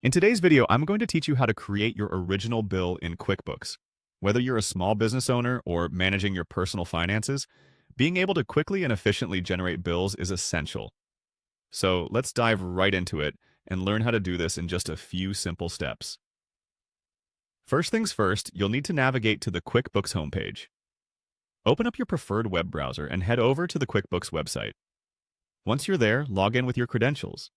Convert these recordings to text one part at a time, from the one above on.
In today's video, I'm going to teach you how to create your original bill in QuickBooks. Whether you're a small business owner or managing your personal finances, being able to quickly and efficiently generate bills is essential. So let's dive right into it and learn how to do this in just a few simple steps. First things first, you'll need to navigate to the QuickBooks homepage. Open up your preferred web browser and head over to the QuickBooks website. Once you're there, log in with your credentials.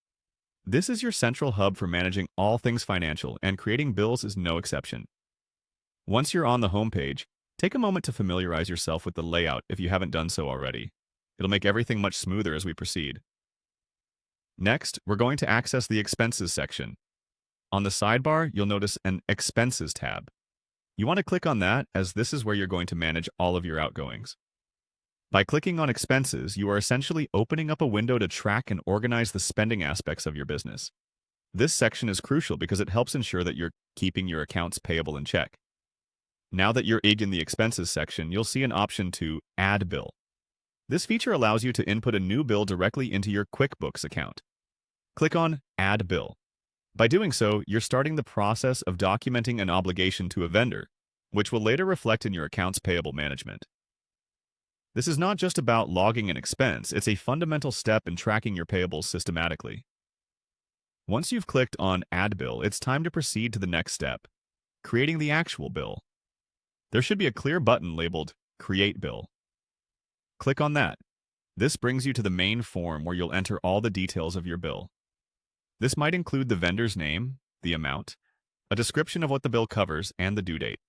This is your central hub for managing all things financial, and creating bills is no exception. Once you're on the homepage, take a moment to familiarize yourself with the layout if you haven't done so already. It'll make everything much smoother as we proceed. Next, we're going to access the Expenses section. On the sidebar, you'll notice an Expenses tab. You want to click on that, as this is where you're going to manage all of your outgoings. By clicking on Expenses, you are essentially opening up a window to track and organize the spending aspects of your business. This section is crucial because it helps ensure that you're keeping your accounts payable in check. Now that you're in the Expenses section, you'll see an option to Add Bill. This feature allows you to input a new bill directly into your QuickBooks account. Click on Add Bill. By doing so, you're starting the process of documenting an obligation to a vendor, which will later reflect in your accounts payable management. This is not just about logging an expense, it's a fundamental step in tracking your payables systematically. Once you've clicked on Add Bill, it's time to proceed to the next step, creating the actual bill. There should be a clear button labeled Create Bill. Click on that. This brings you to the main form where you'll enter all the details of your bill. This might include the vendor's name, the amount, a description of what the bill covers, and the due date.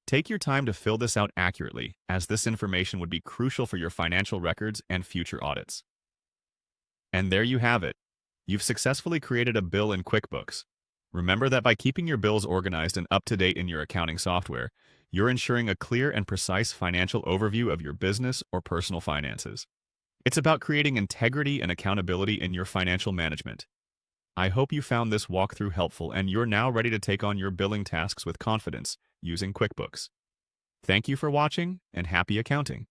Take your time to fill this out accurately, as this information would be crucial for your financial records and future audits. And there you have it. You've successfully created a bill in QuickBooks. Remember that by keeping your bills organized and up to date in your accounting software, you're ensuring a clear and precise financial overview of your business or personal finances. It's about creating integrity and accountability in your financial management. I hope you found this walkthrough helpful and you're now ready to take on your billing tasks with confidence using QuickBooks. Thank you for watching and happy accounting.